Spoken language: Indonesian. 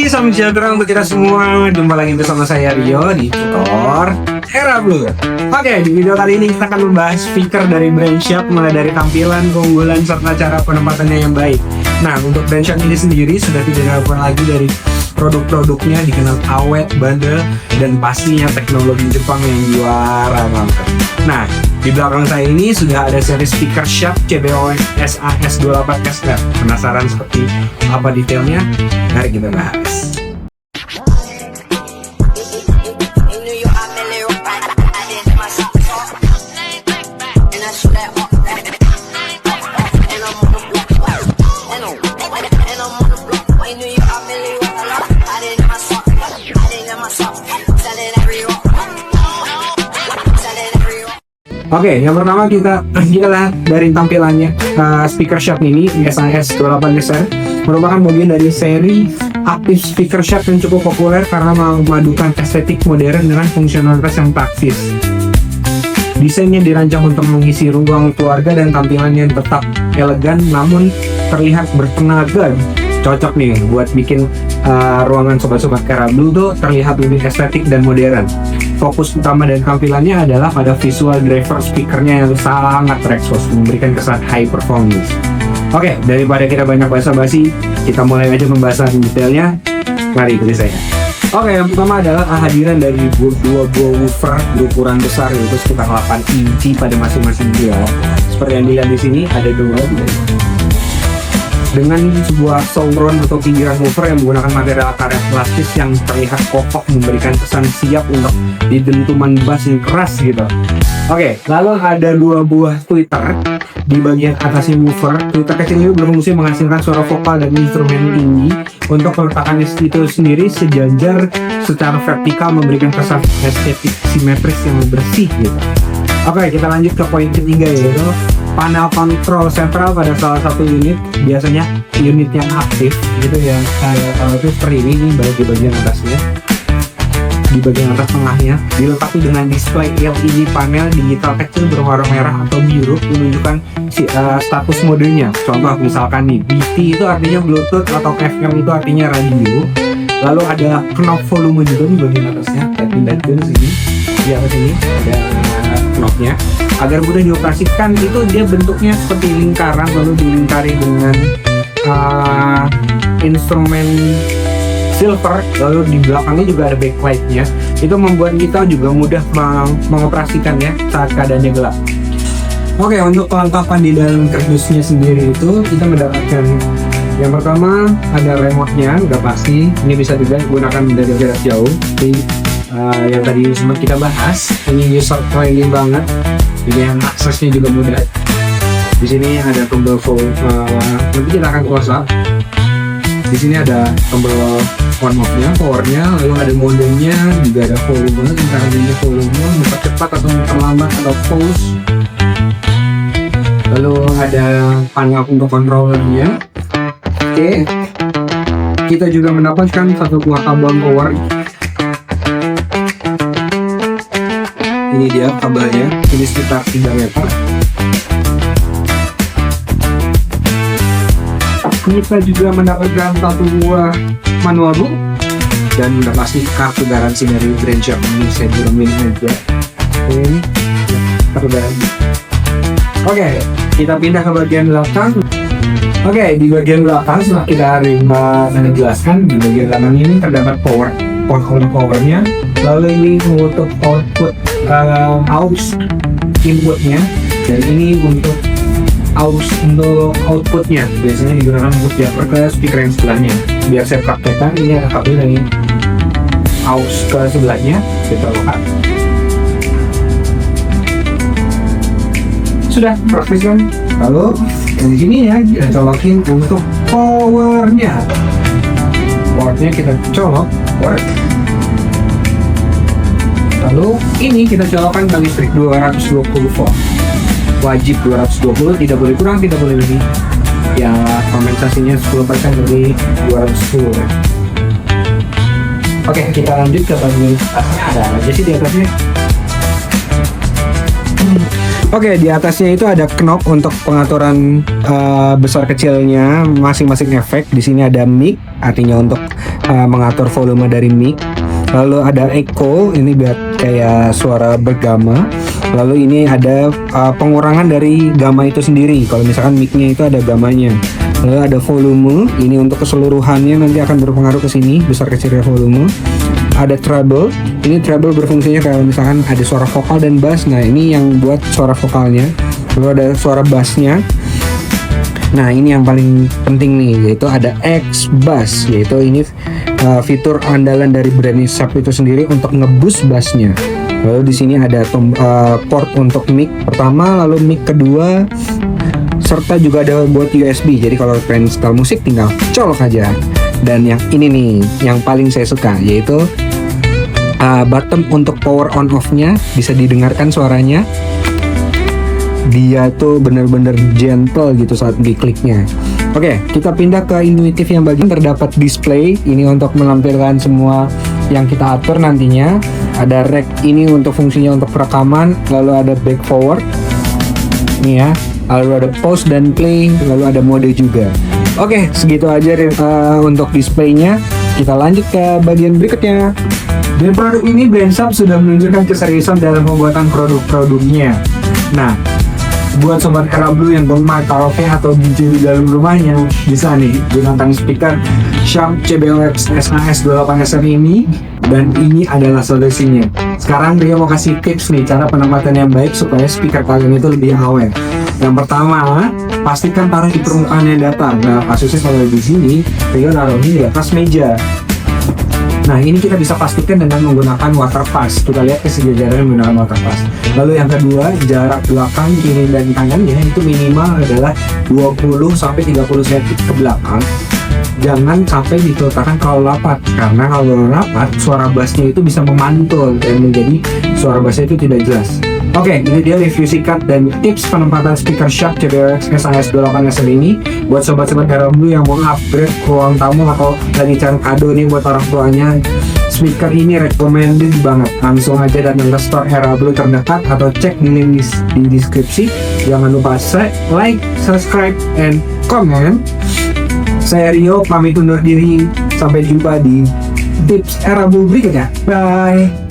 salam sejahtera untuk kita semua. Jumpa lagi bersama saya Rio di Tutor Era Blue. Oke, di video kali ini kita akan membahas speaker dari brand Sharp, mulai dari tampilan, keunggulan, serta cara penempatannya yang baik. Nah, untuk brand Sharp ini sendiri sudah tidak diragukan lagi dari produk-produknya, dikenal awet, bandel, dan pastinya teknologi Jepang yang juara banget. Nah, di belakang saya ini sudah ada seri speaker Sharp CBON SAS28SR. Penasaran seperti apa detailnya? Mari kita bahas. Oke, yang pertama kita lihat dari tampilannya. Speaker Sharp ini SAS28SR merupakan bagian dari seri aktif speaker Sharp yang cukup populer karena memadukan estetik modern dengan fungsionalitas yang praktis. Desainnya dirancang untuk mengisi ruang keluarga dan tampilannya tetap elegan namun terlihat bertenaga. Cocok nih buat bikin ruangan sobat-sobat Era Blue tuh terlihat lebih estetik dan modern. Fokus utama dari tampilannya adalah pada visual driver speakernya yang sangat terekspos, memberikan kesan high performance. Oke, daripada kita banyak basa-basi, kita mulai aja pembahasan detailnya. Mari ikuti saya. Oke, yang pertama adalah kehadiran dari dua buah woofer berukuran besar, yaitu sekitar 8 inci pada masing-masing dial. Seperti yang dilihat di sini, ada dua dengan sebuah sauron atau pinggiran woofer yang menggunakan material karet plastis yang terlihat kokoh, memberikan kesan siap untuk didentuman bass yang keras gitu. Oke, lalu ada dua buah tweeter di bagian atasnya woofer. Tweeter kecil ini berfungsi menghasilkan suara vokal dan instrumen tinggi. Untuk peletakan itu sendiri sejajar secara vertikal, memberikan kesan estetik simetris yang bersih gitu. Oke, kita lanjut ke poin ketiga, yaitu panel kontrol sentral pada salah satu unit, biasanya unit yang aktif gitu ya. Kalau itu seperti ini di bagian atasnya, di bagian atas tengahnya dilengkapi dengan display LED panel digital kecil berwarna merah atau biru menunjukkan status modenya. Contoh misalkan nih, BT itu artinya Bluetooth atau FM itu artinya radio. Lalu ada knob volume juga di bagian atasnya, kita pindah ke sini. Di atas ini ada knobnya. Agar mudah dioperasikan, itu dia bentuknya seperti lingkaran lalu dilingkari dengan instrumen silver, lalu di belakangnya juga ada backlightnya. Itu membuat kita juga mudah mengoperasikan ya saat keadaannya gelap. Oke, untuk kelengkapan di dalam kardusnya sendiri itu kita mendapatkan yang pertama ada remote-nya, udah pasti ini bisa juga digunakan dari jarak jauh. Yang tadi sempat kita bahas, ini user friendly banget. Jadi yang aksesnya juga mudah. Di sini ada tombol nanti kita akan close up. Di sini ada tombol on off-nya, powernya, lalu ada modenya, juga ada volume, antara ini volume, mempercepat atau memperlambat atau pause. Lalu ada panel untuk controllernya. Oke. Kita juga mendapatkan satu buah kabel power. Ini dia kabelnya, ini sekitar 3 meter. Kita juga mendapatkan satu buah manual book dan udah pasti kartu garansi dari brand Sharp ini saya diramin aja. Ini kartu garansi. Oke, kita pindah ke bagian belakang. Oke, di bagian belakang setelah kita menjelaskan, di bagian belakang ini terdapat powernya. Lalu ini untuk output aux inputnya, dan ini untuk aux untuk outputnya. Biasanya digunakan untuk jumper ke speaker yang sebelahnya. Biar saya praktekkan, ini ada kabel dari aux ke sebelahnya, kita lihat. Sudah praktis kan? Lalu di sini ya kita colokin untuk powernya. Powernya kita colok, power. Lalu ini kita colokkan ke listrik 220 volt. Wajib 220, tidak boleh kurang, tidak boleh lebih. Ya, kompensasinya 10% dari 210. Oke, kita lanjut ke bagian atasnya. Ada aja sih di atasnya. Oke, di atasnya itu ada knob untuk pengaturan besar kecilnya masing-masing efek. Di sini ada mic, artinya untuk mengatur volume dari mic. Lalu ada echo, ini buat kayak suara bergama. Lalu ini ada pengurangan dari gama itu sendiri. Kalau misalkan mic-nya itu ada gamanya. Lalu ada volume, ini untuk keseluruhannya nanti akan berpengaruh ke sini besar kecilnya volume. Ada treble, ini treble berfungsinya kalau misalkan ada suara vokal dan bass. Nah ini yang buat suara vokalnya. Lalu ada suara bassnya. Nah ini yang paling penting nih, yaitu ada X Bass, yaitu ini fitur andalan dari brand Sharp itu sendiri untuk nge-boost bassnya. Lalu di sini ada port untuk mic pertama, lalu mic kedua, serta juga ada buat USB. Jadi kalau pengen install musik tinggal colok aja. Dan yang ini nih, yang paling saya suka, yaitu button untuk power on off-nya, bisa didengarkan suaranya. Dia tuh bener-bener gentle gitu saat dikliknya. Oke, kita pindah ke intuitif yang bagian terdapat display. Ini untuk menampilkan semua yang kita atur nantinya. Ada rec ini untuk fungsinya untuk perekaman. Lalu ada back forward. Nih ya. Lalu ada pause dan play. Lalu ada mode juga. Oke, segitu aja untuk displaynya. Kita lanjut ke bagian berikutnya. Dan produk ini brand Sharp sudah menunjukkan keseriusan dalam pembuatan produk-produknya. Nah, buat sobat Era Blue yang gemar karaoke atau DJ di dalam rumahnya, bisa nih gunakan speaker Sharp CBOX SAS28SR ini, dan ini adalah solusinya. Sekarang Rio mau kasih tips nih cara penempatan yang baik supaya speaker kalian itu lebih awet. Yang pertama, pastikan taruh di permukaan yang datar. Nah, kasusnya kalau di sini Rio naruhnya di atas meja. Nah, ini kita bisa pastikan dengan menggunakan water pass. Kita lihat kesejajaran menggunakan water pass. Lalu yang kedua, jarak belakang kiri dan kanannya itu minimal adalah 20-30 cm ke belakang. Jangan sampai diletakkan kalau rapat, karena kalau rapat suara bassnya itu bisa memantul dan menjadi suara bassnya itu tidak jelas. Oke, ini dia review singkat dan tips penempatan speaker Sharp CBOX SAS28SR ini buat sobat-sobat Era Blue yang mau upgrade ruang tamu atau lagi cari kado nih buat orang tuanya. Speaker ini recommended banget. Langsung aja datang ke store Era Blue terdekat atau cek di link di deskripsi. Jangan lupa like, subscribe, and comment. Saya Rio pamit undur diri. Sampai jumpa di tips Era Blue berikutnya. Bye.